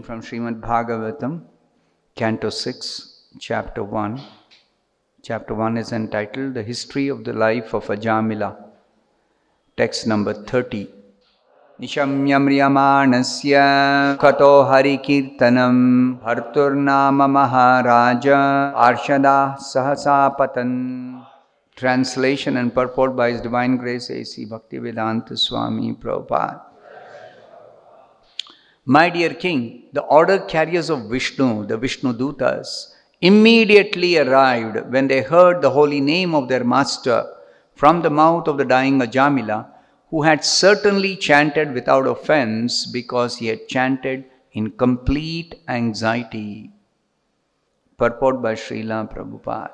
reading from Srimad-Bhagavatam, Canto 6, Chapter 1. Chapter 1 is entitled The History of the Life of Ajamila. Text number 30. Nishamyamriyamanasya kato harikirtanam bharturnama maharaja arshada sahasapatan. Translation and purport by His Divine Grace A.C. Bhaktivedanta Swami Prabhupada. My dear King, the order carriers of Vishnu, the Vishnu Dutas, immediately arrived when they heard the holy name of their master from the mouth of the dying Ajamila, who had certainly chanted without offense because he had chanted in complete anxiety. Purport by Srila Prabhupada.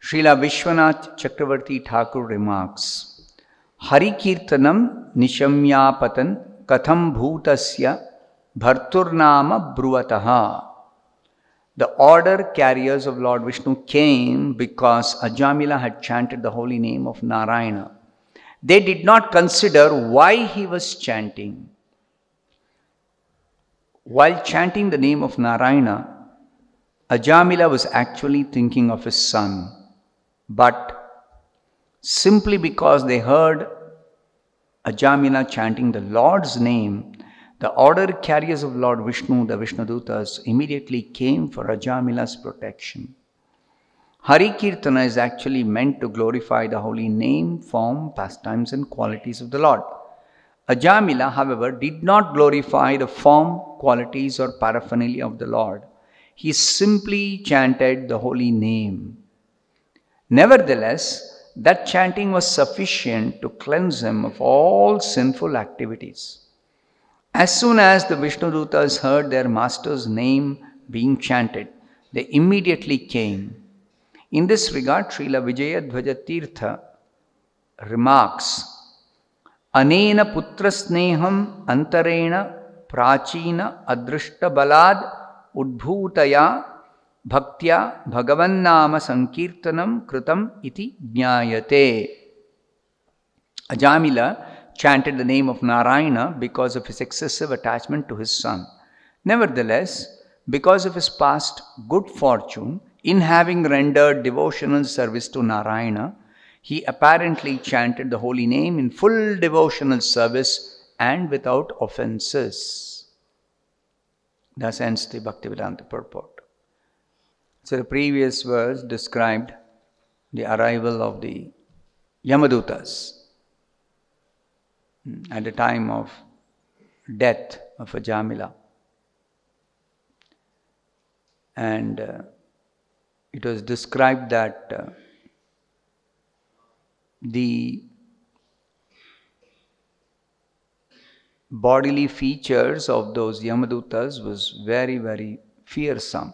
Srila Vishwanath Chakravarti Thakur remarks, Hari Kirtanam Nishamyapatan Katham Bhutasya Bharturnama Bruvataha. The order carriers of Lord Vishnu came because Ajamila had chanted the holy name of Narayana. They did not consider why he was chanting. While chanting the name of Narayana, Ajamila was actually thinking of his son. But simply because they heard Ajamila chanting the Lord's name, the order carriers of Lord Vishnu, the Vishnudutas, immediately came for Ajamila's protection. Hari Kirtana is actually meant to glorify the holy name, form, pastimes and qualities of the Lord. Ajamila, however, did not glorify the form, qualities or paraphernalia of the Lord. He simply chanted the holy name. Nevertheless, that chanting was sufficient to cleanse him of all sinful activities. As soon as the Vishnudutas heard their master's name being chanted, they immediately came. In this regard, Srila Vijayadhvaja Tirtha remarks, Anena putra sneham antarena prachina adrishta balad udbhutaya bhaktya bhagavannama sankirtanam kritam iti jnayate. Ajamila chanted the name of Narayana because of his excessive attachment to his son. Nevertheless, because of his past good fortune in having rendered devotional service to Narayana, he apparently chanted the holy name in full devotional service and without offenses. Thus ends the Bhaktivedanta purport. So the previous verse described the arrival of the Yamadutas at the time of death of Ajamila. And it was described that the bodily features of those Yamadutas was very, very fearsome,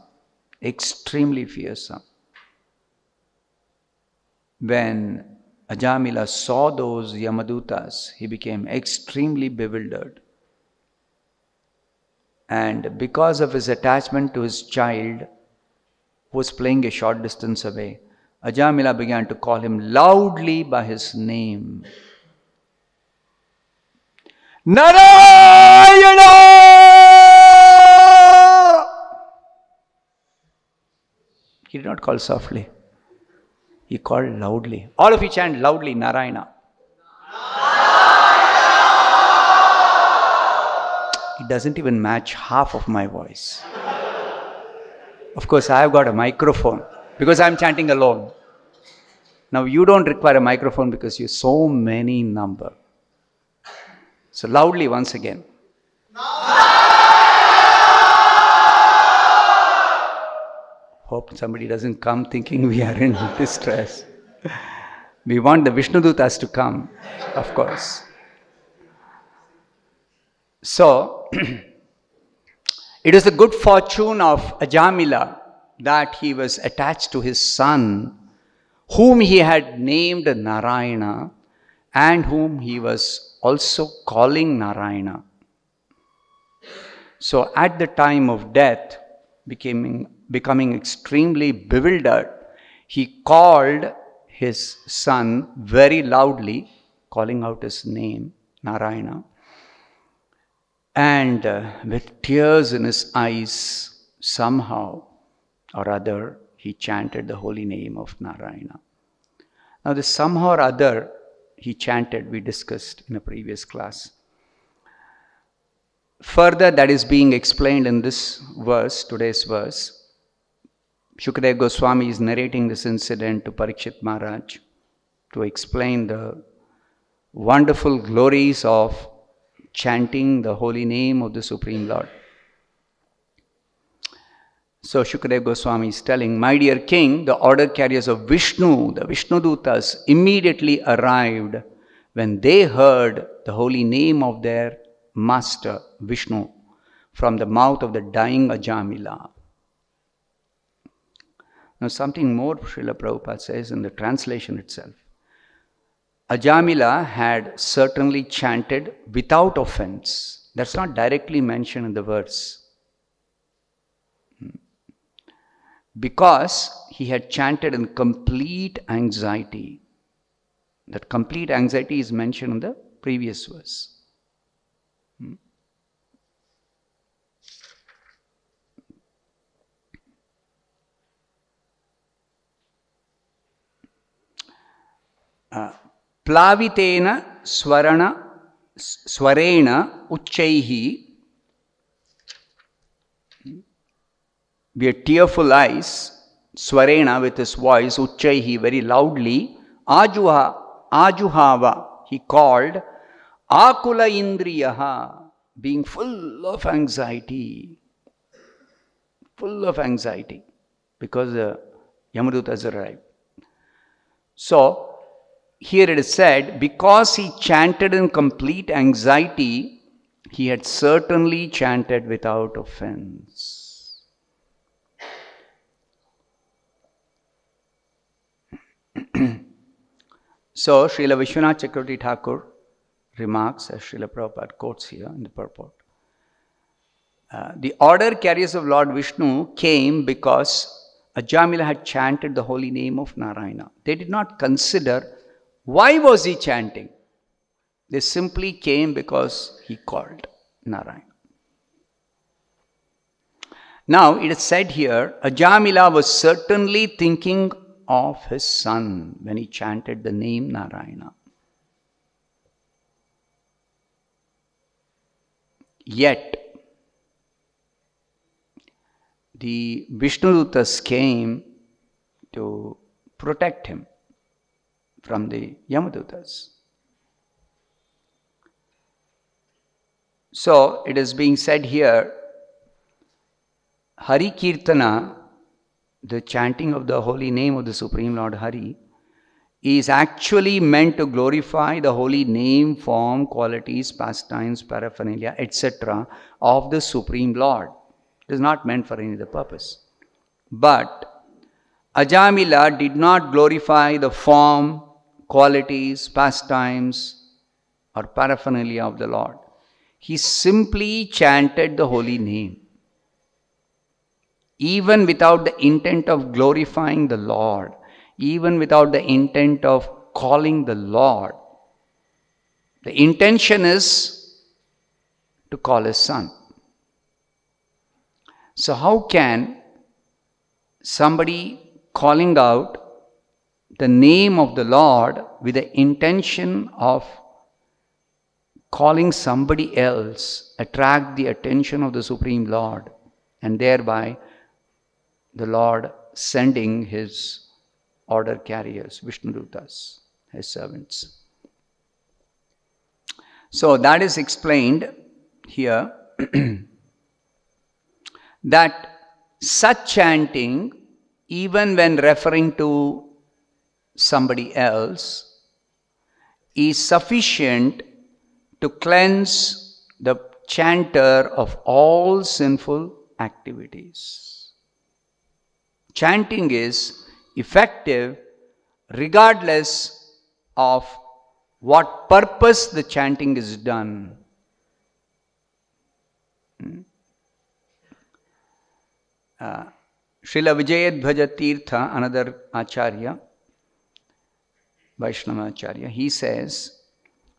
extremely fearsome. When Ajamila saw those Yamadutas, he became extremely bewildered. And because of his attachment to his child, who was playing a short distance away, Ajamila began to call him loudly by his name. Narayana! He did not call softly. He called loudly. All of you chant loudly, Narayana. It doesn't even match half of my voice. Of course, I have got a microphone because I am chanting alone. Now, you don't require a microphone because you're so many number. So, loudly once again. Hope somebody doesn't come thinking we are in distress. We want the Vishnudutas to come, of course. So, it is the good fortune of Ajamila that he was attached to his son, whom he had named Narayana and whom he was also calling Narayana. So, at the time of death, becoming extremely bewildered, he called his son very loudly, calling out his name, Narayana. And with tears in his eyes, somehow or other, he chanted the holy name of Narayana. Now, this somehow or other he chanted, we discussed in a previous class. Further, that is being explained in this verse, today's verse. Shukadeva Goswami is narrating this incident to Parikshit Maharaj to explain the wonderful glories of chanting the holy name of the Supreme Lord. So Shukadeva Goswami is telling, my dear king, the order carriers of Vishnu, the Vishnudutas, immediately arrived when they heard the holy name of their master, Vishnu, from the mouth of the dying Ajamila. Now something more Srila Prabhupada says in the translation itself. Ajamila had certainly chanted without offense. That's not directly mentioned in the verse. Because he had chanted in complete anxiety. That complete anxiety is mentioned in the previous verse. Plavitena swarena uchaihi. With tearful eyes, Swarena with his voice, Uchaihi very loudly, Ajuhava, he called, Akula Indriyaha, being full of anxiety, because the Yamadutas arrived. So, here it is said, because he chanted in complete anxiety, he had certainly chanted without offense. So, Srila Vishwanath Chakravarti Thakur remarks, as Srila Prabhupada quotes here in the purport, the order carriers of Lord Vishnu came because Ajamila had chanted the holy name of Narayana. They did not consider why was he chanting. They simply came because he called Narayana. Now, it is said here, Ajamila was certainly thinking of his son when he chanted the name Narayana. Yet, the Vishnudutas came to protect him from the Yamadutas. So, it is being said here, Hari Kirtana, the chanting of the holy name of the Supreme Lord Hari, is actually meant to glorify the holy name, form, qualities, pastimes, paraphernalia, etc. of the Supreme Lord. It is not meant for any other purpose. But Ajamila did not glorify the form, qualities, pastimes, or paraphernalia of the Lord. He simply chanted the holy name, even without the intent of glorifying the Lord, even without the intent of calling the Lord. The intention is to call his son. So how can somebody calling out the name of the Lord with the intention of calling somebody else attract the attention of the Supreme Lord, and thereby the Lord sending his order carriers, Vishnudutas, his servants. So that is explained here that such chanting, even when referring to somebody else, is sufficient to cleanse the chanter of all sinful activities. Chanting is effective regardless of what purpose the chanting is done. Srila Vijayadbhaja Tirtha, another Acharya, Vaishnava Acharya, he says,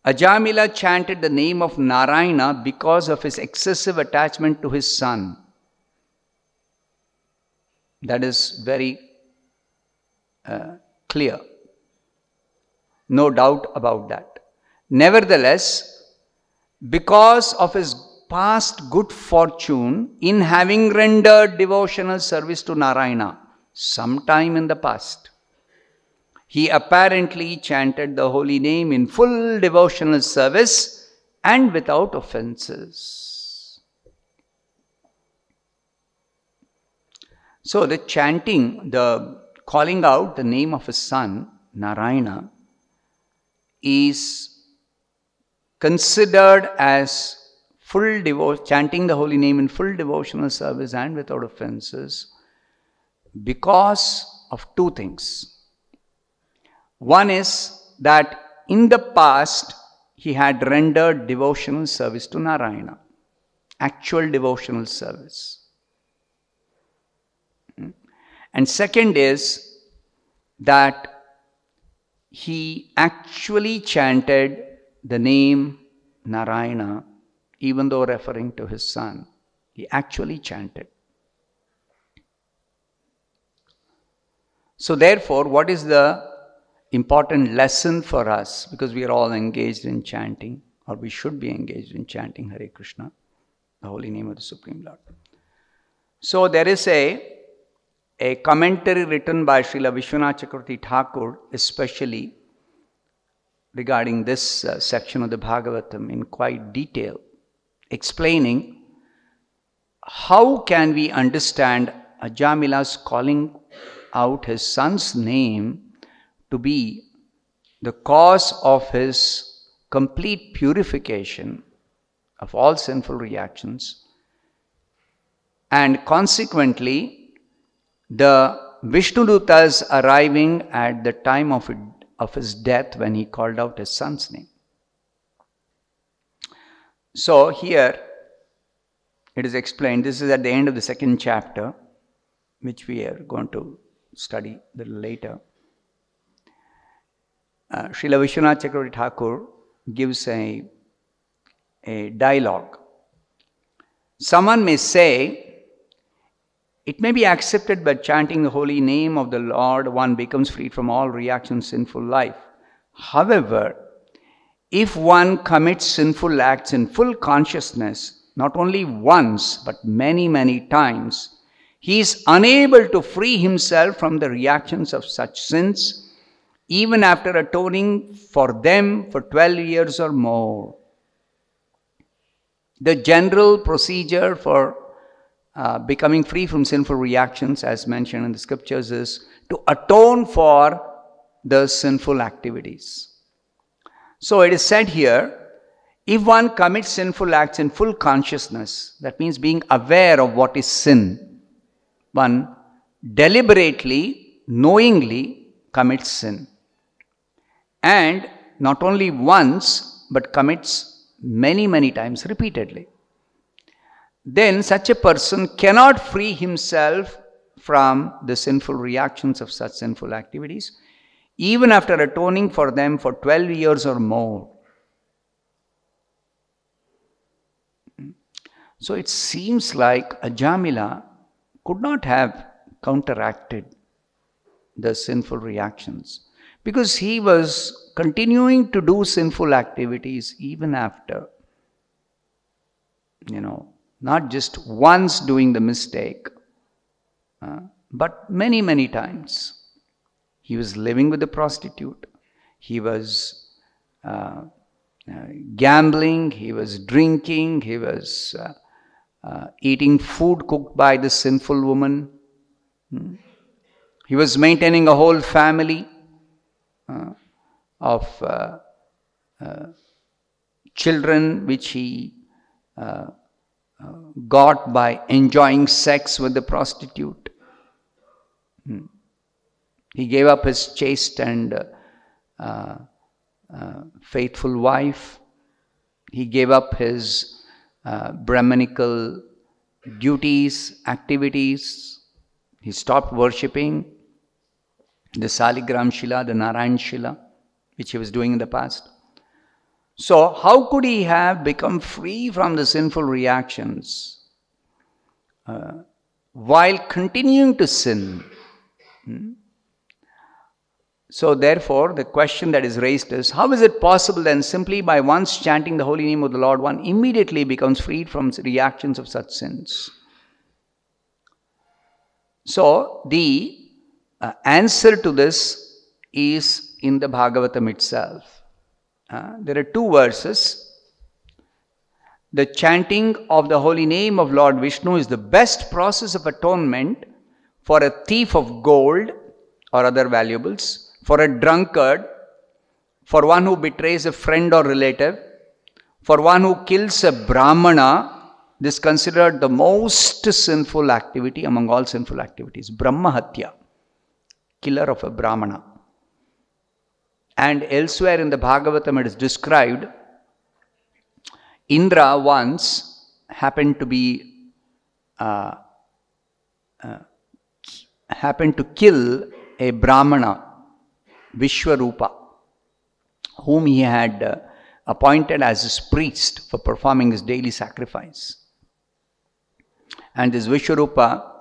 Ajamila chanted the name of Narayana because of his excessive attachment to his son. That is very clear. No doubt about that. Nevertheless, because of his past good fortune in having rendered devotional service to Narayana sometime in the past, he apparently chanted the holy name in full devotional service and without offenses. So the chanting, the calling out the name of his son, Narayana, is considered as chanting the holy name in full devotional service and without offenses because of two things. One is that in the past he had rendered devotional service to Narayana, actual devotional service. And second is that he actually chanted the name Narayana even though referring to his son. He actually chanted. So therefore, what is the important lesson for us? Because we are all engaged in chanting, or we should be engaged in chanting Hare Krishna, the holy name of the Supreme Lord. So there is a commentary written by Srila Vishwanath Chakravarti Thakur, especially regarding this section of the Bhagavatam in quite detail, explaining how can we understand Ajamila's calling out his son's name to be the cause of his complete purification of all sinful reactions, and consequently the Vishnudutas arriving at the time of his death when he called out his son's name. So here it is explained, this is at the end of the second chapter, which we are going to study a little later. Srila Vishwanath Chakravarti Thakur gives a dialogue. Someone may say, it may be accepted by chanting the holy name of the Lord, one becomes free from all reactions sinful life. However, if one commits sinful acts in full consciousness, not only once, but many, many times, he is unable to free himself from the reactions of such sins, even after atoning for them for 12 years or more. The general procedure for becoming free from sinful reactions, as mentioned in the scriptures, is to atone for the sinful activities. So it is said here, if one commits sinful acts in full consciousness, that means being aware of what is sin, one deliberately, knowingly commits sin. And not only once, but commits many, many times, repeatedly. Then such a person cannot free himself from the sinful reactions of such sinful activities, even after atoning for them for 12 years or more. So it seems like Ajamila could not have counteracted the sinful reactions, because he was continuing to do sinful activities even after, not just once doing the mistake, but many, many times. He was living with a prostitute. He was gambling. He was drinking. He was eating food cooked by the sinful woman. He was maintaining a whole family of children which he got by enjoying sex with the prostitute. He gave up his chaste and faithful wife. He gave up his Brahmanical duties, activities. He stopped worshipping the Saligram Shila, the Narayan Shila, which he was doing in the past. So, how could he have become free from the sinful reactions while continuing to sin? So, therefore, the question that is raised is, how is it possible then simply by once chanting the holy name of the Lord, one immediately becomes freed from reactions of such sins? So, the answer to this is in the Bhagavatam itself. There are two verses. The chanting of the holy name of Lord Vishnu is the best process of atonement for a thief of gold or other valuables, for a drunkard, for one who betrays a friend or relative, for one who kills a Brahmana. This is considered the most sinful activity among all sinful activities. Brahma Hatya, killer of a Brahmana. And elsewhere in the Bhagavatam it is described, Indra once happened to kill a Brahmana, Vishwarupa, whom he had appointed as his priest for performing his daily sacrifice. And this Vishwarupa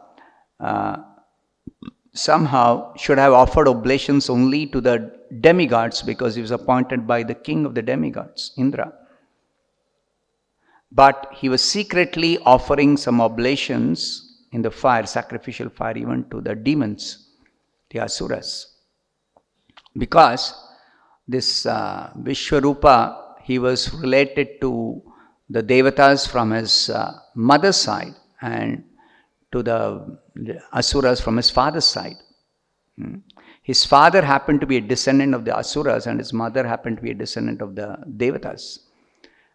somehow should have offered oblations only to the demigods because he was appointed by the king of the demigods, Indra. But he was secretly offering some oblations in the fire, sacrificial fire, even to the demons, the Asuras. Because this Vishwarupa, he was related to the devotees from his mother's side and to the Asuras from his father's side. His father happened to be a descendant of the Asuras and his mother happened to be a descendant of the devotees.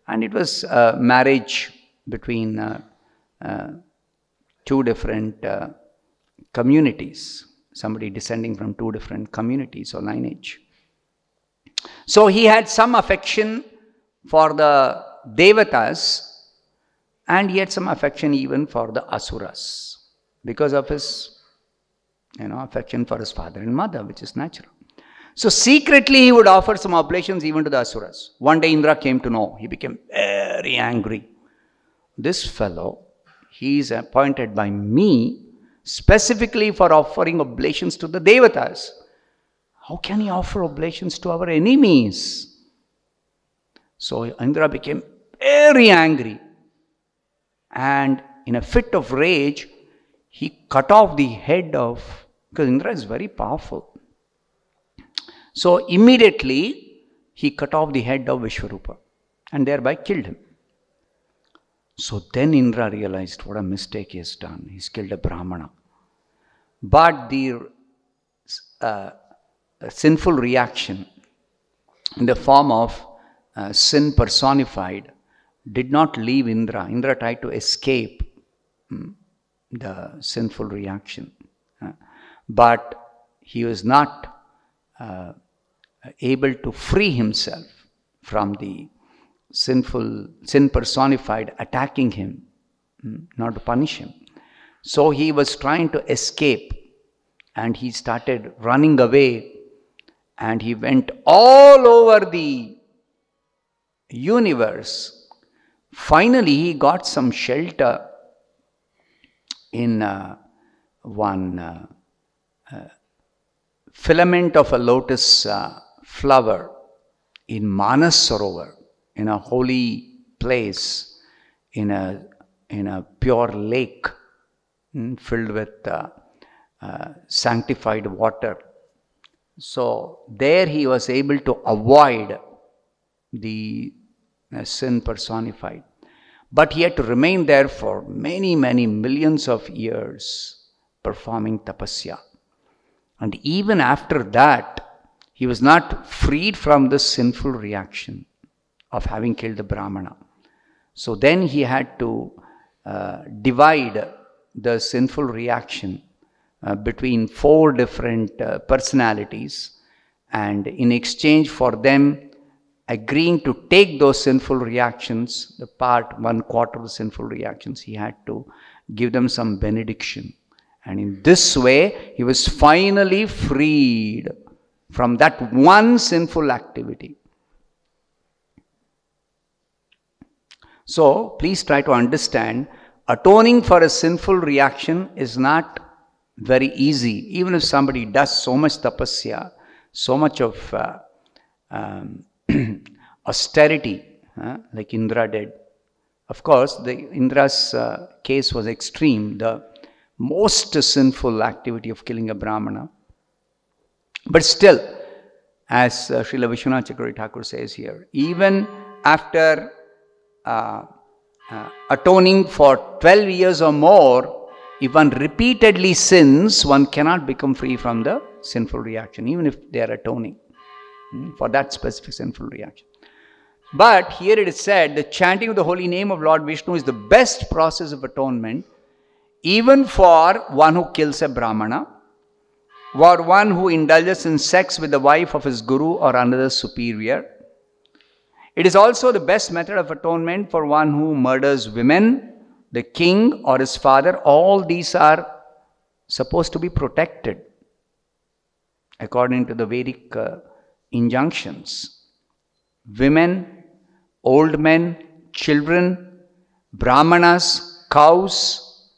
And it was a marriage between two different communities. Somebody descending from two different communities or lineage. So he had some affection for the devatas and he had some affection even for the asuras because of his affection for his father and mother, which is natural. So secretly he would offer some oblations even to the asuras. One day Indra came to know. He became very angry. This fellow, he is appointed by me specifically for offering oblations to the devatas. How can he offer oblations to our enemies? So Indra became very angry. And in a fit of rage, he cut off the head of, because Indra is very powerful. So immediately, he cut off the head of Vishwarupa and thereby killed him. So then Indra realized what a mistake he has done. He's killed a Brahmana. But the sinful reaction in the form of sin personified did not leave Indra. Indra tried to escape the sinful reaction. But he was not able to free himself from the sin personified attacking him, not to punish him. So he was trying to escape and he started running away and he went all over the universe. Finally, he got some shelter in one filament of a lotus flower in Manas Sarovar, in a holy place, in a pure lake filled with sanctified water. So there he was able to avoid the sin personified. But he had to remain there for many, many millions of years performing tapasya. And even after that, he was not freed from the sinful reaction of having killed the Brahmana. So then he had to divide the sinful reaction between 4 different personalities, and in exchange for them agreeing to take those sinful reactions, the part 1/4 of the sinful reactions, he had to give them some benediction. And in this way, he was finally freed from that one sinful activity. So please try to understand, atoning for a sinful reaction is not very easy. Even if somebody does so much tapasya, so much of austerity, like Indra did. Of course, the Indra's case was extreme, the most sinful activity of killing a Brahmana. But still, as Srila Vishwanath Chakravarti Thakur says here, even after atoning for 12 years or more, if one repeatedly sins, one cannot become free from the sinful reaction, even if they are atoning for that specific sinful reaction. But here it is said, the chanting of the holy name of Lord Vishnu is the best process of atonement, even for one who kills a Brahmana, or one who indulges in sex with the wife of his guru or another superior. It is also the best method of atonement for one who murders women, the king or his father. All these are supposed to be protected according to the Vedic injunctions. Women, old men, children, brahmanas, cows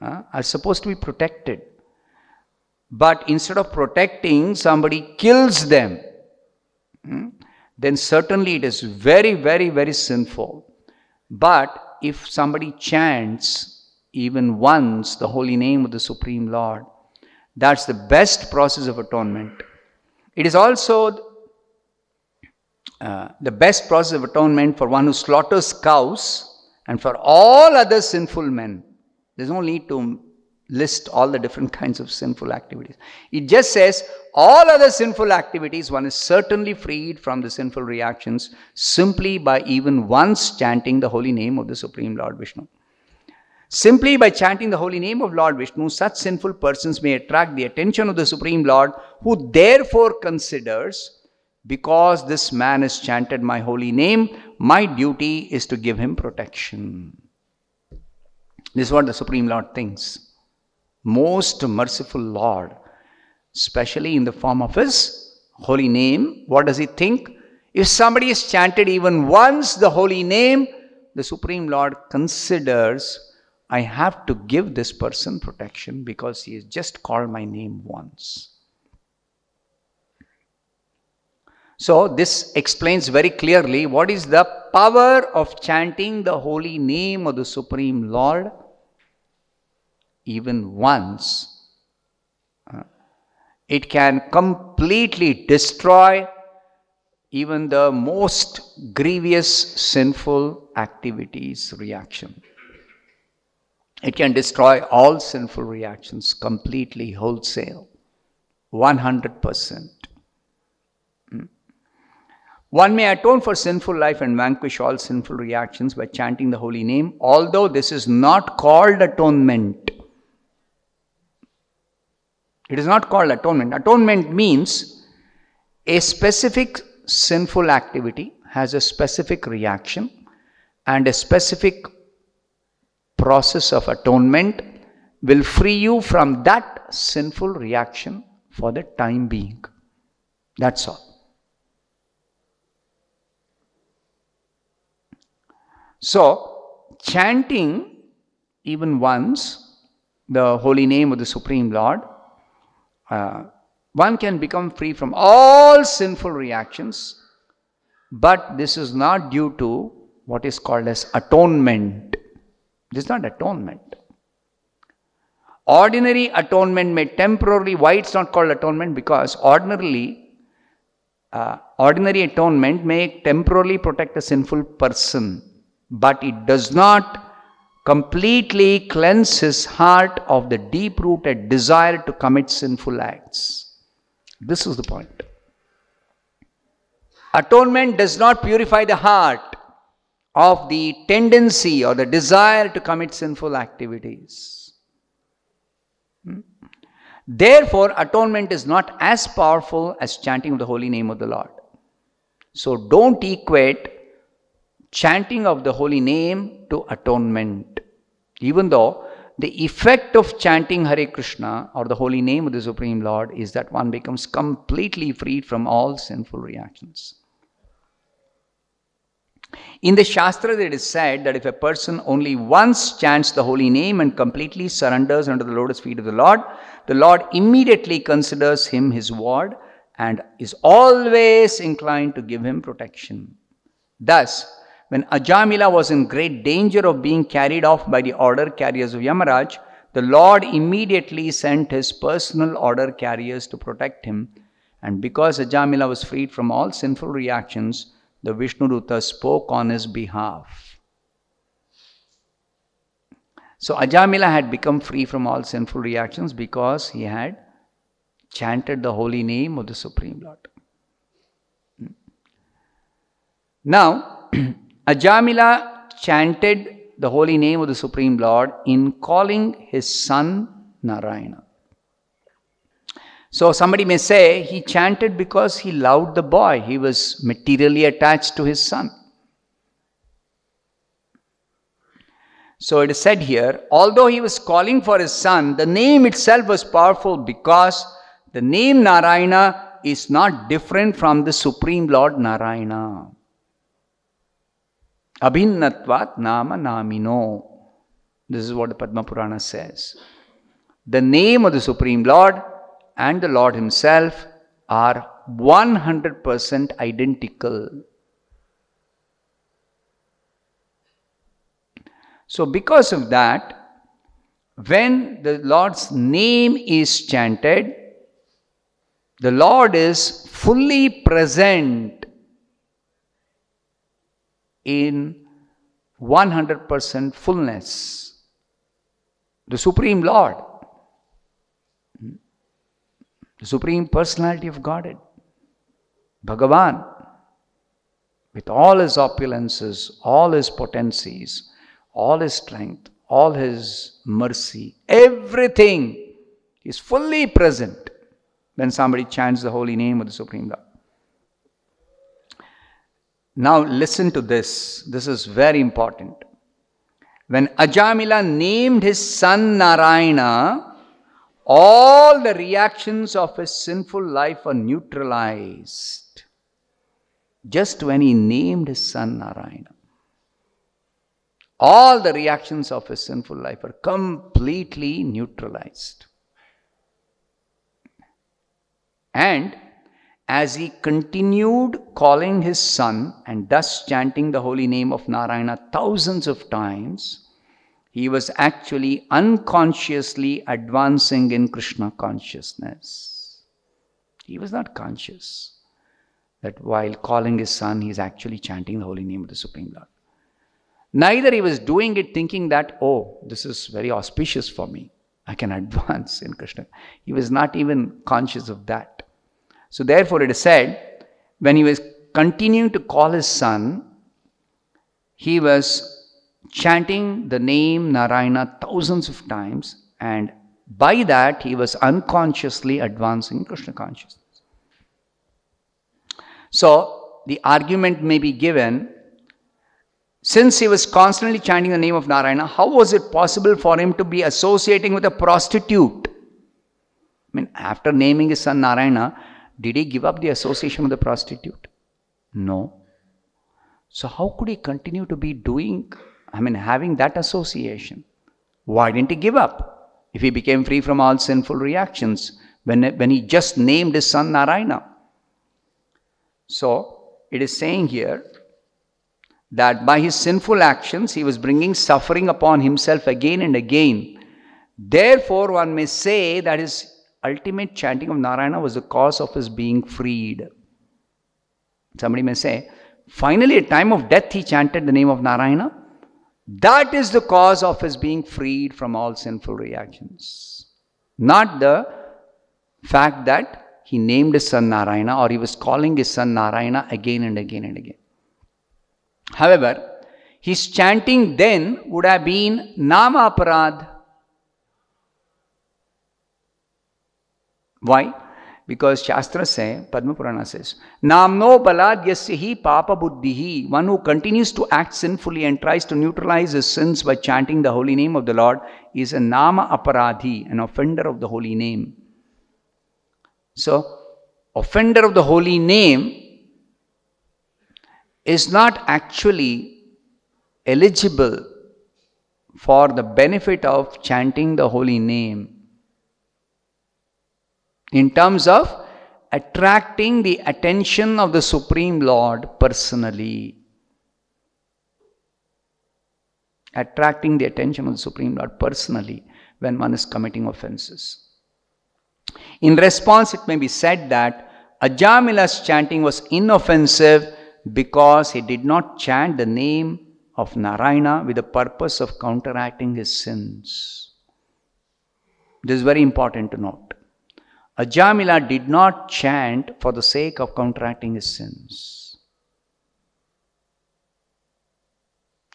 are supposed to be protected. But instead of protecting, somebody kills them, then certainly it is very, very, very sinful. But if somebody chants even once the holy name of the Supreme Lord, that's the best process of atonement. It is also the best process of atonement for one who slaughters cows and for all other sinful men. There's no need to list all the different kinds of sinful activities. It just says all other sinful activities, one is certainly freed from the sinful reactions simply by even once chanting the holy name of the Supreme Lord Vishnu. Simply by chanting the holy name of Lord Vishnu, such sinful persons may attract the attention of the Supreme Lord, who therefore considers, because this man has chanted my holy name, my duty is to give him protection. This is what the Supreme Lord thinks. Most merciful Lord, especially in the form of his holy name, what does he think? If somebody has chanted even once the holy name, the Supreme Lord considers, I have to give this person protection because he has just called my name once. So this explains very clearly what is the power of chanting the holy name of the Supreme Lord even once. It can completely destroy even the most grievous sinful activities reaction. It can destroy all sinful reactions completely, wholesale, 100%. One may atone for sinful life and vanquish all sinful reactions by chanting the holy name, although this is not called atonement. It is not called atonement. Atonement means a specific sinful activity has a specific reaction, and a specific process of atonement will free you from that sinful reaction for the time being. That's all. So, chanting even once the holy name of the Supreme Lord, one can become free from all sinful reactions, but this is not due to what is called as atonement. This is not atonement. Ordinary atonement may temporarily, why it's not called atonement? Because ordinary atonement may temporarily protect a sinful person, but it does not completely cleanse his heart of the deep-rooted desire to commit sinful acts. This is the point. Atonement does not purify the heart of the tendency or the desire to commit sinful activities. Therefore, atonement is not as powerful as chanting of the holy name of the Lord. So don't equate chanting of the holy name to atonement. Even though the effect of chanting Hare Krishna or the holy name of the Supreme Lord is that one becomes completely freed from all sinful reactions. In the Shastra, it is said that if a person only once chants the holy name and completely surrenders under the lotus feet of the Lord immediately considers him his ward and is always inclined to give him protection. Thus, when Ajamila was in great danger of being carried off by the order carriers of Yamaraj, the Lord immediately sent his personal order carriers to protect him. And because Ajamila was freed from all sinful reactions, the Vishnuduta spoke on his behalf. So Ajamila had become free from all sinful reactions because he had chanted the holy name of the Supreme Lord. Now, Ajamila chanted the holy name of the Supreme Lord in calling his son Narayana. So somebody may say he chanted because he loved the boy. He was materially attached to his son. So it is said here, although he was calling for his son, the name itself was powerful because the name Narayana is not different from the Supreme Lord Narayana. Abhinnatvat nama namino. This is what the Padma Purana says. The name of the Supreme Lord and the Lord himself are 100% identical. So because of that, when the Lord's name is chanted, the Lord is fully present in 100% fullness. The Supreme Lord, the Supreme Personality of Godhead, Bhagavan, with all his opulences, all his potencies, all his strength, all his mercy, everything is fully present when somebody chants the holy name of the Supreme Lord. Now listen to this. This is very important. When Ajamila named his son Narayana, all the reactions of his sinful life are neutralized. Just when he named his son Narayana, all the reactions of his sinful life are completely neutralized. And as he continued calling his son and thus chanting the holy name of Narayana thousands of times, he was actually unconsciously advancing in Krishna consciousness. He was not conscious that while calling his son, he is actually chanting the holy name of the Supreme Lord. Neither he was doing it thinking that, oh, this is very auspicious for me. I can advance in Krishna. He was not even conscious of that. So therefore it is said, when he was continuing to call his son, he was chanting the name Narayana thousands of times, and by that he was unconsciously advancing Krishna consciousness. So the argument may be given, since he was constantly chanting the name of Narayana, how was it possible for him to be associating with a prostitute? I mean, after naming his son Narayana, did he give up the association with the prostitute? No. So how could he continue to be having that association? Why didn't he give up? If he became free from all sinful reactions when he just named his son Narayana. So it is saying here that by his sinful actions he was bringing suffering upon himself again and again. Therefore one may say that his ultimate chanting of Narayana was the cause of his being freed. Somebody may say, finally at time of death he chanted the name of Narayana. That is the cause of his being freed from all sinful reactions. Not the fact that he named his son Narayana or he was calling his son Narayana again and again and again. However, his chanting then would have been Nama Aparad. Why? Because Shastra say, Padma Purana says, Namno balad yasyahi papa buddhihi. One who continues to act sinfully and tries to neutralize his sins by chanting the holy name of the Lord is a Nama Aparadhi, an offender of the holy name. So, offender of the holy name is not actually eligible for the benefit of chanting the holy name in terms of attracting the attention of the Supreme Lord personally. Attracting the attention of the Supreme Lord personally when one is committing offenses. In response, it may be said that Ajamila's chanting was inoffensive because he did not chant the name of Narayana with the purpose of counteracting his sins. This is very important to note. Ajamila did not chant for the sake of counteracting his sins.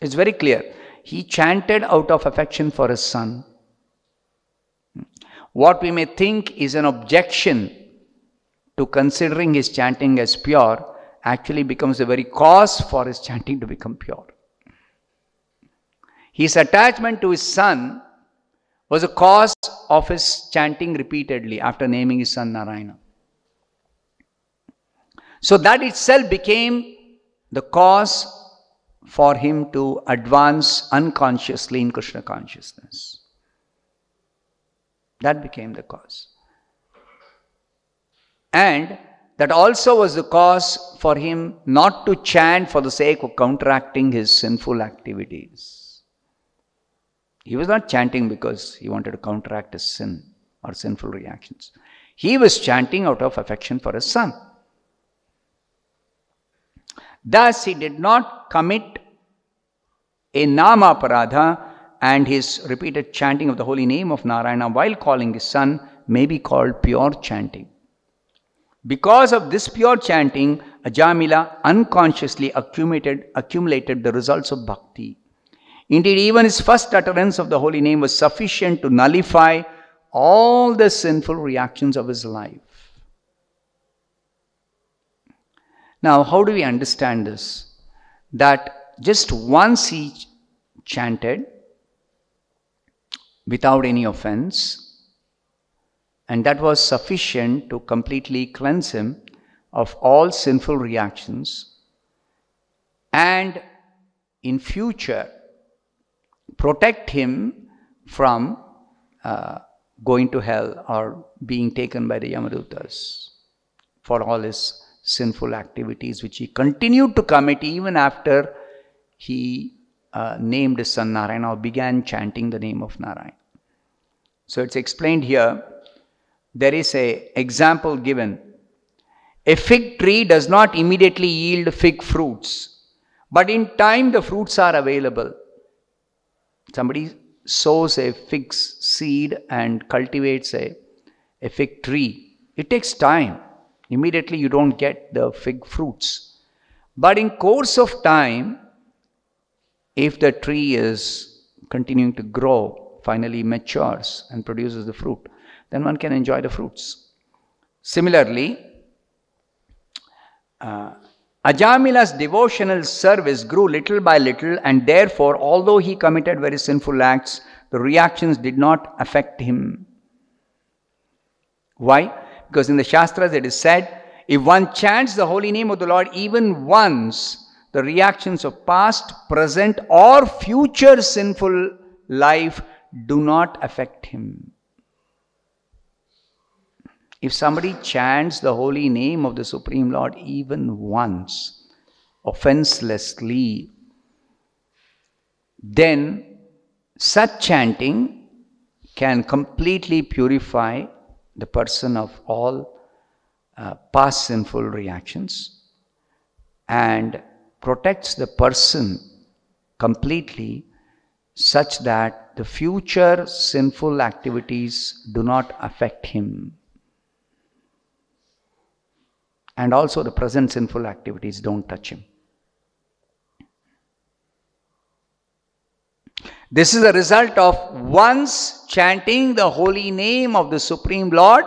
It's very clear. He chanted out of affection for his son. What we may think is an objection to considering his chanting as pure actually becomes the very cause for his chanting to become pure. His attachment to his son was a cause of his chanting repeatedly after naming his son Narayana. So that itself became the cause for him to advance unconsciously in Krishna consciousness. That became the cause. And that also was the cause for him not to chant for the sake of counteracting his sinful activities. He was not chanting because he wanted to counteract his sin or sinful reactions. He was chanting out of affection for his son. Thus, he did not commit a nama paradha, and his repeated chanting of the holy name of Narayana while calling his son may be called pure chanting. Because of this pure chanting, Ajamila unconsciously accumulated the results of bhakti. Indeed, even his first utterance of the holy name was sufficient to nullify all the sinful reactions of his life. Now, how do we understand this? That just once he chanted without any offense, and that was sufficient to completely cleanse him of all sinful reactions, and in future protect him from going to hell or being taken by the Yamadutas for all his sinful activities which he continued to commit even after he named his son Narayana or began chanting the name of Narayana. So it's explained here. There is an example given. A fig tree does not immediately yield fig fruits, but in time the fruits are available. Somebody sows a fig seed and cultivates a fig tree. It takes time. Immediately you don't get the fig fruits. But in course of time, if the tree is continuing to grow, finally matures and produces the fruit, then one can enjoy the fruits. Similarly, Ajamila's devotional service grew little by little, and therefore, although he committed very sinful acts, the reactions did not affect him. Why? Because in the Shastras it is said, if one chants the holy name of the Lord even once, the reactions of past, present or future sinful life do not affect him. If somebody chants the holy name of the Supreme Lord even once, offenselessly, then such chanting can completely purify the person of all past sinful reactions and protects the person completely such that the future sinful activities do not affect him. And also the present sinful activities don't touch him. This is a result of once chanting the holy name of the Supreme Lord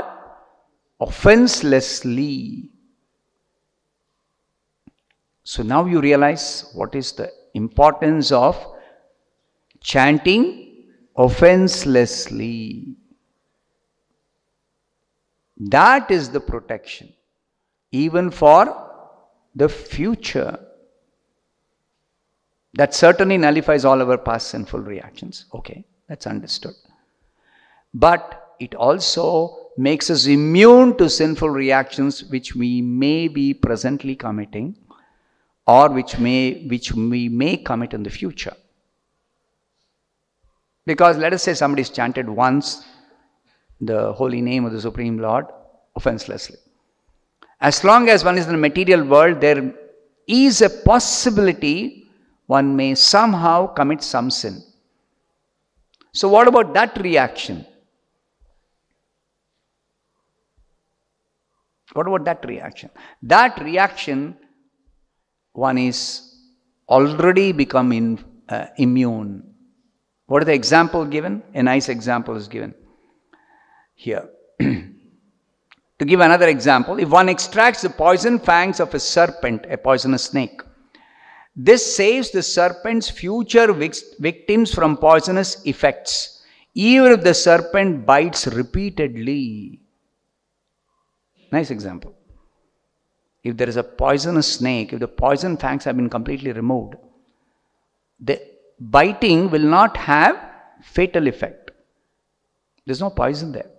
offenselessly. So now you realize what is the importance of chanting offenselessly. That is the protection, even for the future. That certainly nullifies all our past sinful reactions. Okay, that's understood. But it also makes us immune to sinful reactions which we may be presently committing, or which we may commit in the future. Because let us say somebody has chanted once the holy name of the Supreme Lord offenselessly. As long as one is in the material world, there is a possibility one may somehow commit some sin. So what about that reaction? What about that reaction? That reaction, one is already become immune. What is the example given? A nice example is given here. To give another example, if one extracts the poison fangs of a serpent, a poisonous snake, this saves the serpent's future victims from poisonous effects, even if the serpent bites repeatedly. Nice example. If there is a poisonous snake, if the poison fangs have been completely removed, the biting will not have fatal effect. There is no poison there.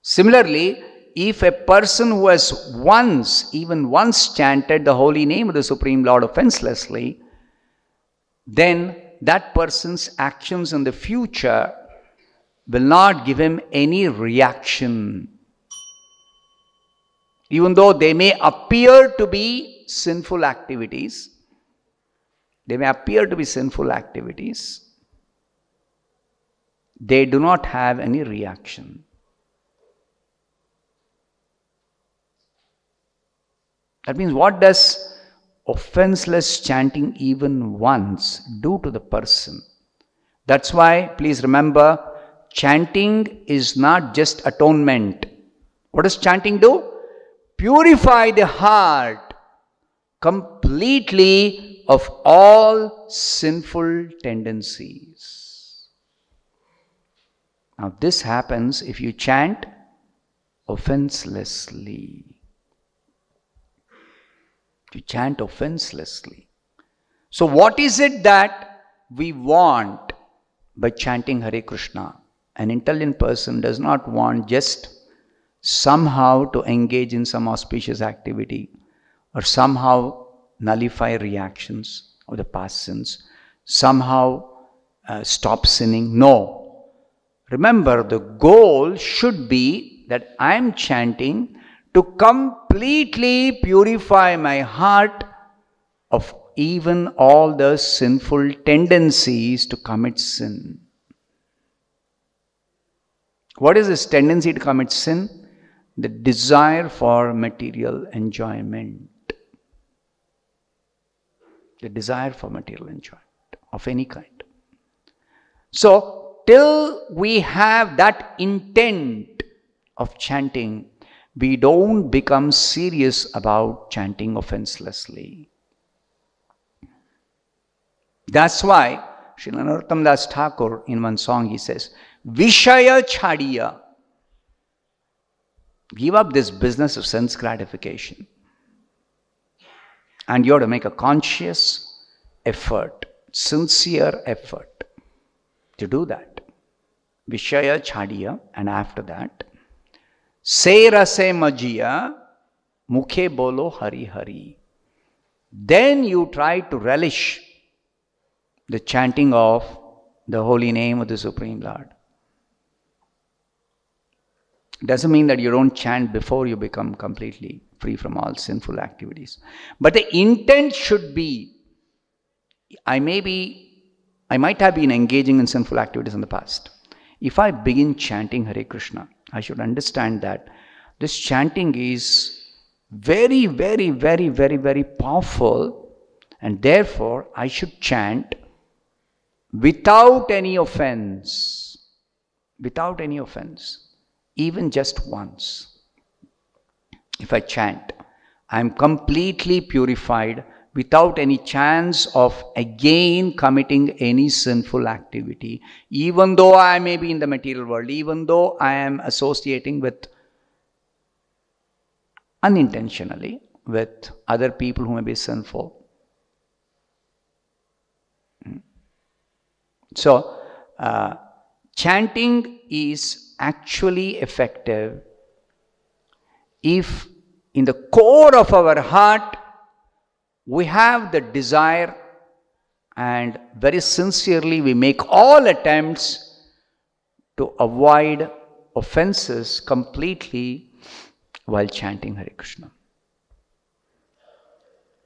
Similarly, if a person who has even once chanted the holy name of the Supreme Lord offenselessly, then that person's actions in the future will not give him any reaction. Even though they may appear to be sinful activities, they do not have any reaction. That means, what does offenseless chanting even once do to the person? That's why, please remember, chanting is not just atonement. What does chanting do? Purify the heart completely of all sinful tendencies. Now, this happens if you chant offenselessly. You chant offenselessly. So what is it that we want by chanting Hare Krishna? An intelligent person does not want just somehow to engage in some auspicious activity or somehow nullify reactions of the past sins, somehow stop sinning. No. Remember, the goal should be that I am chanting to completely purify my heart of even all the sinful tendencies to commit sin. What is this tendency to commit sin? The desire for material enjoyment. The desire for material enjoyment of any kind. So, till we have that intent of chanting, we don't become serious about chanting offenselessly. That's why Srila Narottam Das Thakur, in one song, he says, Vishaya Chadiya. Give up this business of sense gratification. And you have to make a conscious effort, sincere effort to do that. Vishaya Chadiya, and after that, Se rase majiya, mukhe bolo hari hari. Then you try to relish the chanting of the holy name of the Supreme Lord. It doesn't mean that you don't chant before you become completely free from all sinful activities. But the intent should be, I might have been engaging in sinful activities in the past. If I begin chanting Hare Krishna, I should understand that this chanting is very, very, very, very, very powerful, and therefore I should chant without any offense. Without any offense. Even just once. If I chant, I am completely purified without any chance of again committing any sinful activity, even though I may be in the material world, even though I am associating with unintentionally with other people who may be sinful. So, chanting is actually effective if in the core of our heart we have the desire and very sincerely we make all attempts to avoid offenses completely while chanting Hare Krishna.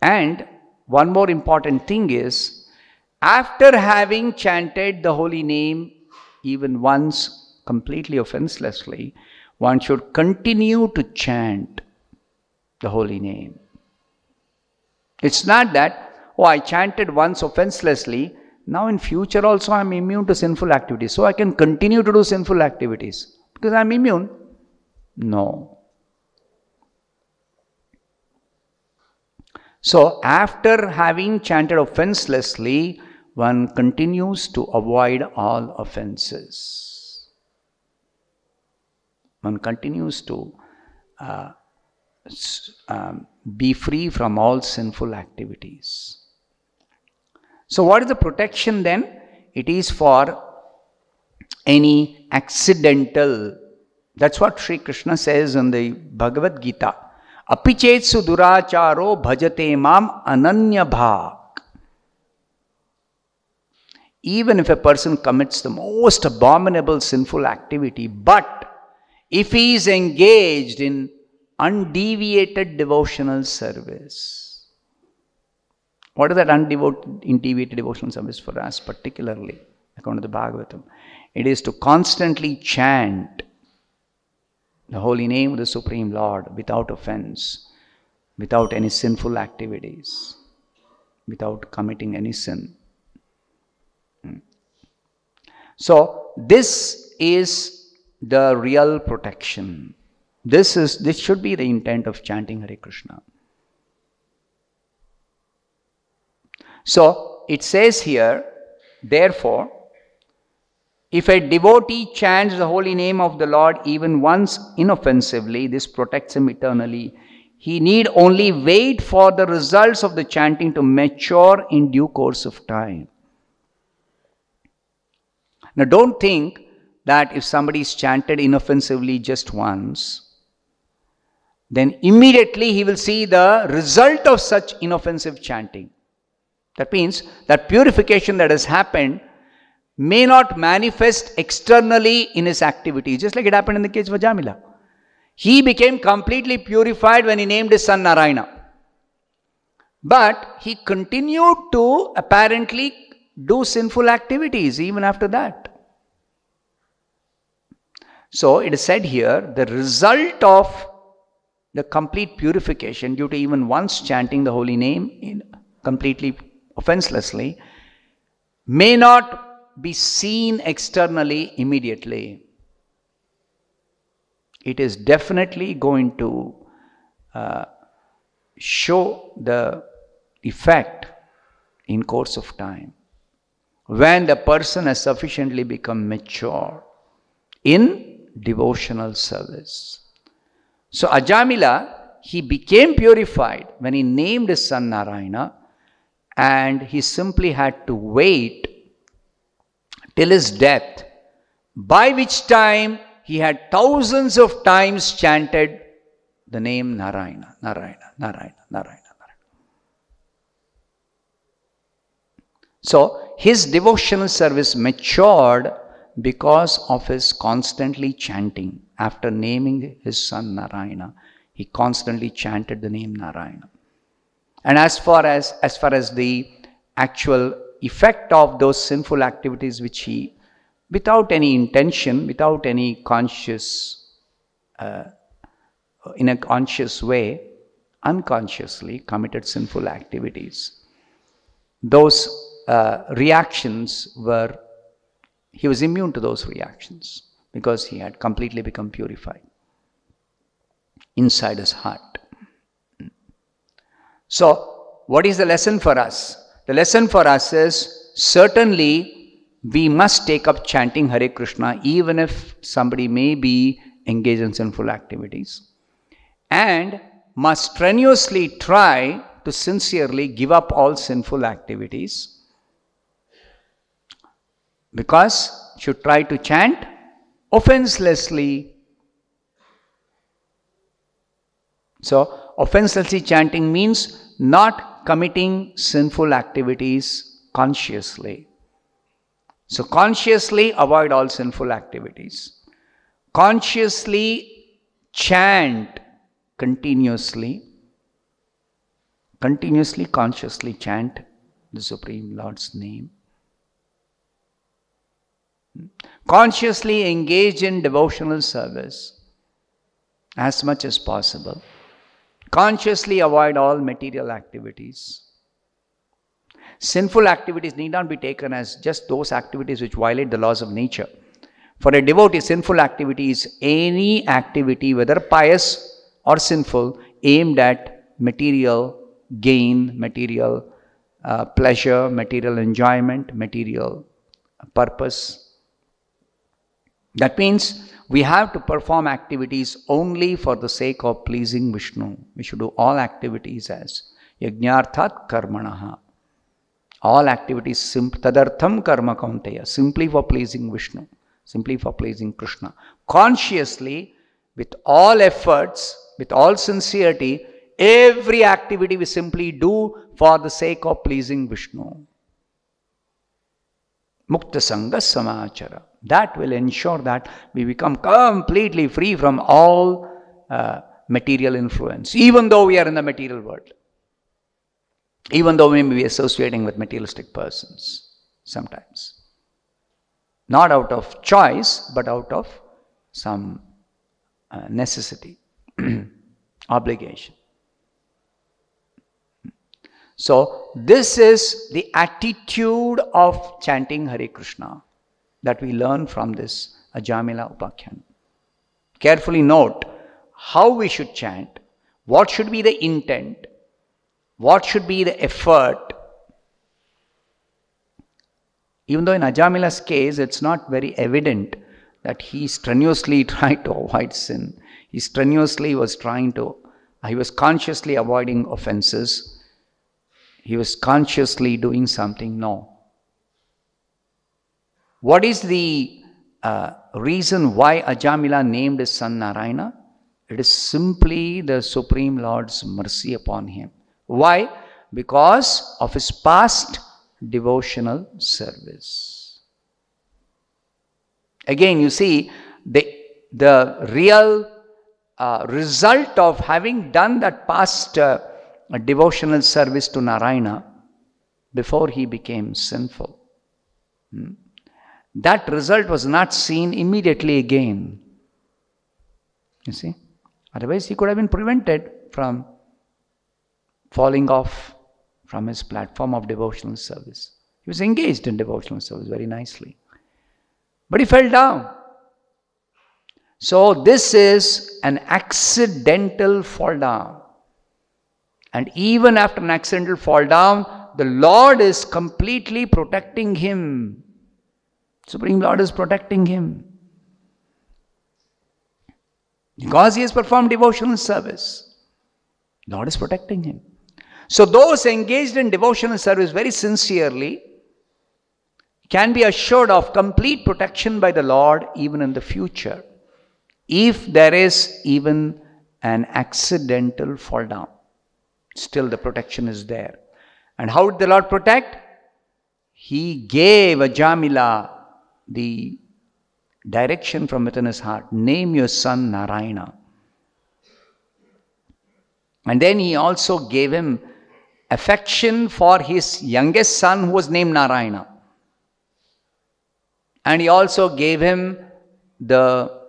And one more important thing is, after having chanted the holy name even once completely offenselessly, one should continue to chant the holy name. It's not that, oh, I chanted once offenselessly, now in future also I am immune to sinful activities, so I can continue to do sinful activities because I am immune. No. So, after having chanted offenselessly, one continues to avoid all offenses. One continues to be free from all sinful activities. So, what is the protection then? It is for any accidental. That's what Sri Krishna says in the Bhagavad Gita. Apichetsu duracharo bhajate mam ananya bhak. Even if a person commits the most abominable sinful activity, but if he is engaged in undeviated devotional service. What is that undeviated devotional service for us particularly, according to the Bhagavatam? It is to constantly chant the holy name of the Supreme Lord without offense, without any sinful activities, without committing any sin. So, this is the real protection. This should be the intent of chanting Hare Krishna. So, it says here, therefore, if a devotee chants the holy name of the Lord even once inoffensively, this protects him eternally. He need only wait for the results of the chanting to mature in due course of time. Now, don't think that if somebody is chanted inoffensively just once, then immediately he will see the result of such inoffensive chanting. That means that purification that has happened may not manifest externally in his activity, just like it happened in the case of Ajamila. He became completely purified when he named his son Narayana. But he continued to apparently do sinful activities even after that. So it is said here, the result of the complete purification due to even once chanting the holy name completely offenselessly may not be seen externally immediately. It is definitely going to show the effect in course of time when the person has sufficiently become mature in devotional service. So Ajamila, he became purified when he named his son Narayana, and he simply had to wait till his death, by which time he had thousands of times chanted the name Narayana, Narayana, Narayana, Narayana, Narayana. So his devotional service matured because of his constantly chanting. After naming his son Narayana, he constantly chanted the name Narayana. And as far as the actual effect of those sinful activities which he, without any intention, without any conscious, in a conscious way, unconsciously committed sinful activities, those reactions were, he was immune to those reactions because he had completely become purified inside his heart. So, what is the lesson for us? The lesson for us is, certainly we must take up chanting Hare Krishna even if somebody may be engaged in sinful activities, and must strenuously try to sincerely give up all sinful activities. Because should try to chant offenselessly. So, offenselessly chanting means not committing sinful activities consciously. So, consciously avoid all sinful activities. Consciously chant continuously. Continuously, consciously chant the Supreme Lord's name. Consciously engage in devotional service as much as possible. Consciously avoid all material activities. Sinful activities need not be taken as just those activities which violate the laws of nature. For a devotee, sinful activity is any activity, whether pious or sinful, aimed at material gain, material pleasure, material enjoyment, material purpose. That means we have to perform activities only for the sake of pleasing Vishnu. We should do all activities as yajnarthat karmanaha. All activities tadartham karma kaunteya, simply for pleasing Vishnu, simply for pleasing Krishna. Consciously, with all efforts, with all sincerity, every activity we simply do for the sake of pleasing Vishnu. Mukta Sangha Samachara. That will ensure that we become completely free from all material influence, even though we are in the material world. Even though we may be associating with materialistic persons sometimes. Not out of choice, but out of some necessity, obligation. So, this is the attitude of chanting Hare Krishna that we learn from this Ajamila Upakhyan. Carefully note how we should chant, what should be the intent, what should be the effort. Even though in Ajamila's case, it's not very evident that he strenuously tried to avoid sin. He strenuously was he was consciously avoiding offenses. He was consciously doing something. No. What is the reason why Ajamila named his son Narayana? It is simply the Supreme Lord's mercy upon him. Why? Because of his past devotional service. Again, you see, the real result of having done that past devotional service to Narayana before he became sinful. That result was not seen immediately again. You see? Otherwise, he could have been prevented from falling off from his platform of devotional service. He was engaged in devotional service very nicely. But he fell down. So this is an accidental fall down. And even after an accidental fall down, the Lord is completely protecting him. Supreme Lord is protecting him. Because he has performed devotional service, Lord is protecting him. So those engaged in devotional service very sincerely can be assured of complete protection by the Lord even in the future, if there is even an accidental fall down. Still the protection is there. And how did the Lord protect? He gave Ajamila the direction from within his heart. Name your son Narayana. And then he also gave him affection for his youngest son who was named Narayana. And he also gave him the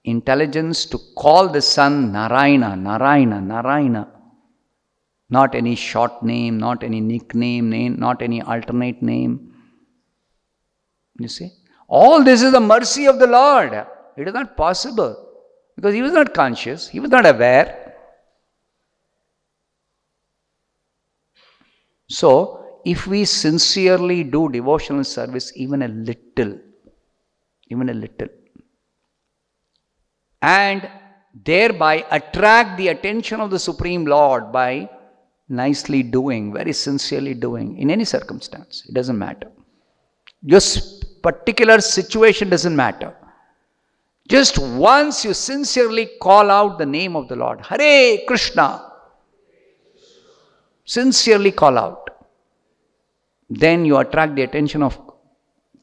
intelligence to call the son Narayana, Narayana, Narayana. Not any short name, not any nickname, not any alternate name. You see? All this is the mercy of the Lord. It is not possible because he was not conscious, he was not aware. So, if we sincerely do devotional service even a little, and thereby attract the attention of the Supreme Lord by nicely doing, very sincerely doing, in any circumstance, it doesn't matter. Just particular situation doesn't matter. Just once you sincerely call out the name of the Lord, Hare Krishna, sincerely call out, then you attract the attention of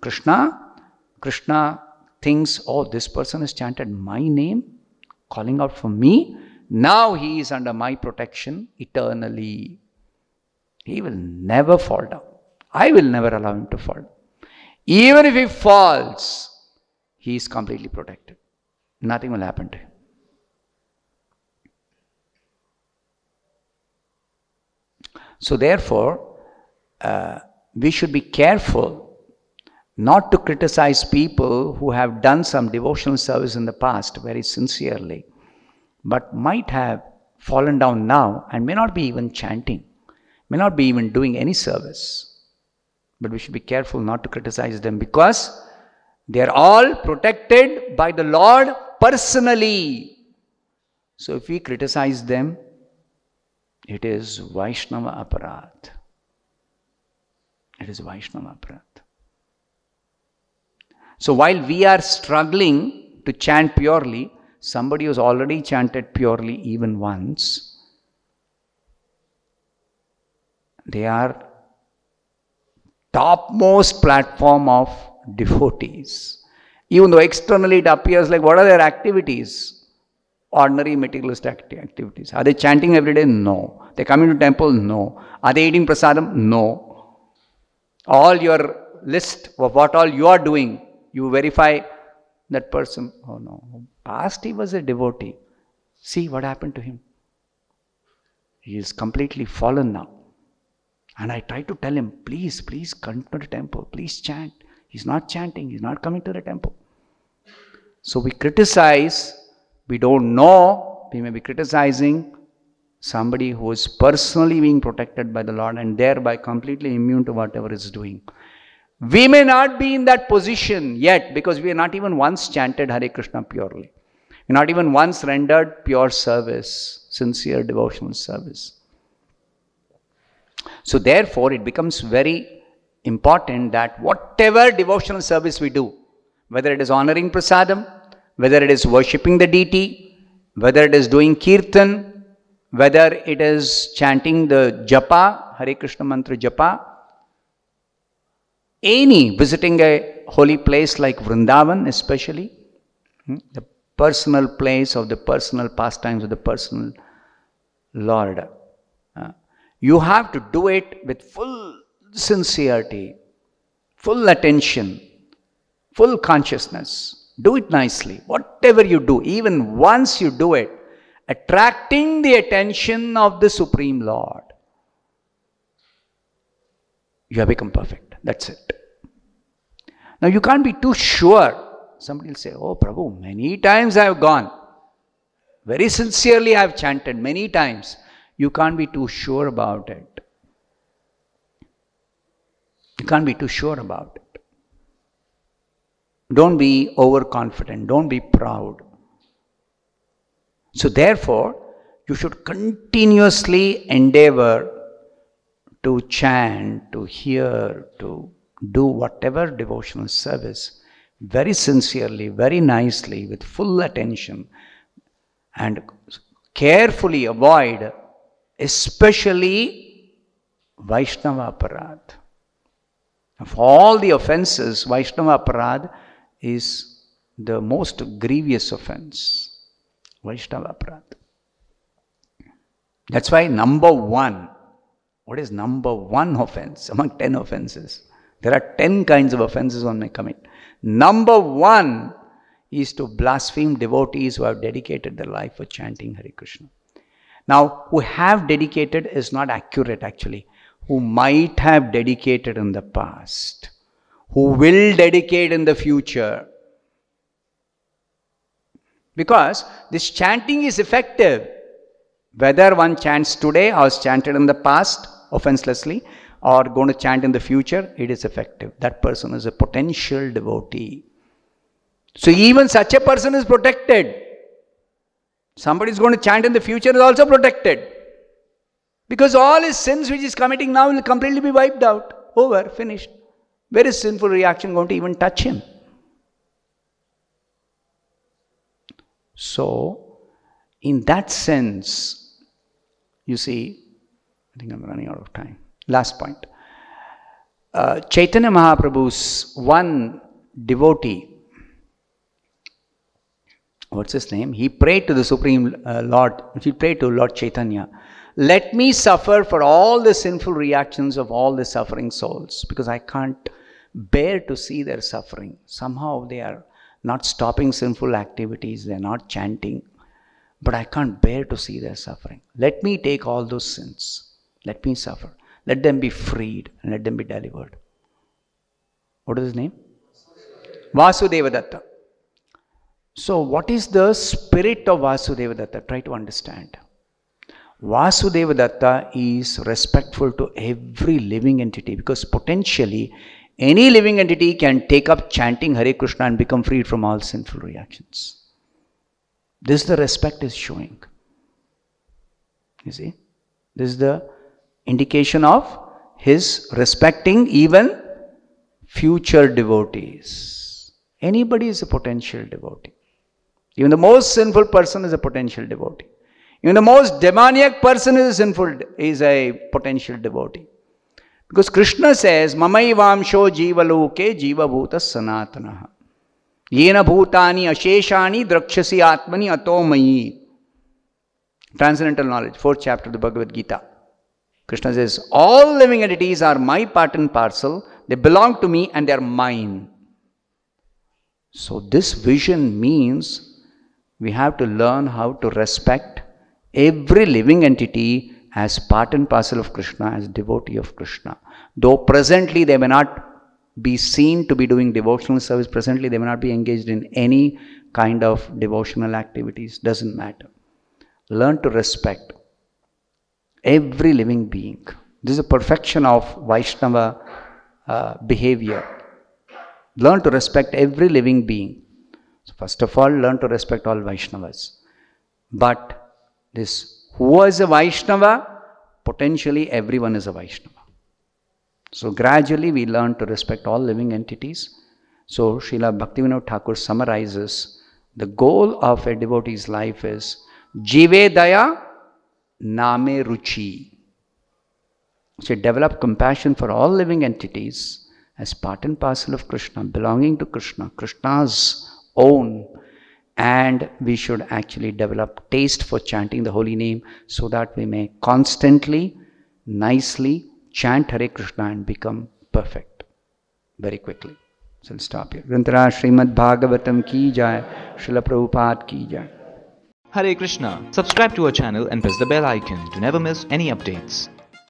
Krishna. Krishna thinks, oh, this person has chanted my name, calling out for me. Now he is under my protection eternally. He will never fall down. I will never allow him to fall down. Even if he falls, he is completely protected. Nothing will happen to him. So therefore, we should be careful not to criticize people who have done some devotional service in the past very sincerely, but might have fallen down now and may not be even chanting, may not be even doing any service. But we should be careful not to criticize them, because they are all protected by the Lord personally. So if we criticize them, it is Vaishnava aparadh. It is Vaishnava aparadh. So while we are struggling to chant purely, somebody who's already chanted purely even once, they are topmost platform of devotees. Even though externally it appears like, what are their activities? Ordinary materialist activities. Are they chanting every day? No. They coming to temple? No. Are they eating prasadam? No. All your list of what all you are doing, you verify that person. Oh no. Past he was a devotee. See what happened to him. He is completely fallen now. And I try to tell him, please come to the temple, please chant. He's not chanting, he's not coming to the temple. So we criticize, we don't know, we may be criticizing somebody who is personally being protected by the Lord and thereby completely immune to whatever is doing. We may not be in that position yet, because we have not even once chanted Hare Krishna purely. We not even once rendered pure service, sincere devotional service. So therefore, it becomes very important that whatever devotional service we do, whether it is honoring prasadam, whether it is worshipping the deity, whether it is doing kirtan, whether it is chanting the japa, Hare Krishna mantra japa, any visiting a holy place like Vrindavan especially, the personal place of the personal pastimes of the personal Lord. You have to do it with full sincerity, full attention, full consciousness. Do it nicely. Whatever you do, even once you do it, attracting the attention of the Supreme Lord, you have become perfect. That's it. Now you can't be too sure. Somebody will say, oh Prabhu, many times I have gone. Very sincerely I have chanted many times. You can't be too sure about it. You can't be too sure about it. Don't be overconfident. Don't be proud. So therefore, you should continuously endeavor to chant, to hear, to do whatever devotional service very sincerely, very nicely, with full attention, and carefully avoid especially Vaishnava aparadh. Of all the offenses, Vaishnava aparadh is the most grievous offense. Vaishnava aparadh. That's why number one. What is number one offense among 10 offenses? There are 10 kinds of offenses one may commit. Number one is to blaspheme devotees who have dedicated their life for chanting Hare Krishna. Now, who have dedicated is not accurate actually. Who might have dedicated in the past. Who will dedicate in the future. Because this chanting is effective. Whether one chants today or is chanted in the past offenselessly, or going to chant in the future, it is effective. That person is a potential devotee. So even such a person is protected. Somebody is going to chant in the future is also protected. Because all his sins which he is committing now will completely be wiped out. Over, finished. Where is sinful reaction going to even touch him? So, in that sense, you see, I think I'm running out of time. Last point. Chaitanya Mahaprabhu's one devotee, what's his name? He prayed to the Supreme Lord, he prayed to Lord Chaitanya, let me suffer for all the sinful reactions of all the suffering souls, because I can't bear to see their suffering. Somehow they are not stopping sinful activities, they are not chanting, but I can't bear to see their suffering. Let me take all those sins. Let me suffer. Let them be freed and let them be delivered. What is his name? Vasudeva Datta. So what is the spirit of Vasudeva Datta? Try to understand. Vasudeva Datta is respectful to every living entity, because potentially any living entity can take up chanting Hare Krishna and become freed from all sinful reactions. This is the respect is showing. You see? This is the indication of his respecting even future devotees. Anybody is a potential devotee. Even the most sinful person is a potential devotee. Even the most demoniac person is a potential devotee. Because Krishna says, Mamaivamsho jivaloke jivabhuta sanatanaha. Yena bhutani asheshani drakshasi atmani atomayi. Transcendental knowledge, 4th chapter of the Bhagavad Gita. Krishna says, all living entities are my part and parcel. They belong to me and they are mine. So this vision means we have to learn how to respect every living entity as part and parcel of Krishna, as devotee of Krishna. Though presently they may not be seen to be doing devotional service, presently they may not be engaged in any kind of devotional activities, doesn't matter. Learn to respect every living being. This is a perfection of Vaishnava behavior. Learn to respect every living being. So first of all, learn to respect all Vaishnavas. But this, who is a Vaishnava? Potentially everyone is a Vaishnava. So gradually we learn to respect all living entities. So Srila Bhaktivedanta Thakur summarizes, the goal of a devotee's life is Jive Daya Name Ruchi. So develop compassion for all living entities as part and parcel of Krishna, belonging to Krishna, Krishna's own. And we should actually develop taste for chanting the holy name so that we may constantly, nicely chant Hare Krishna and become perfect very quickly. So I'll stop here. Grantara Srimad-Bhagavatam ki jai, Srila Prabhupada ki jai. Hare Krishna. Subscribe to our channel and press the bell icon to never miss any updates.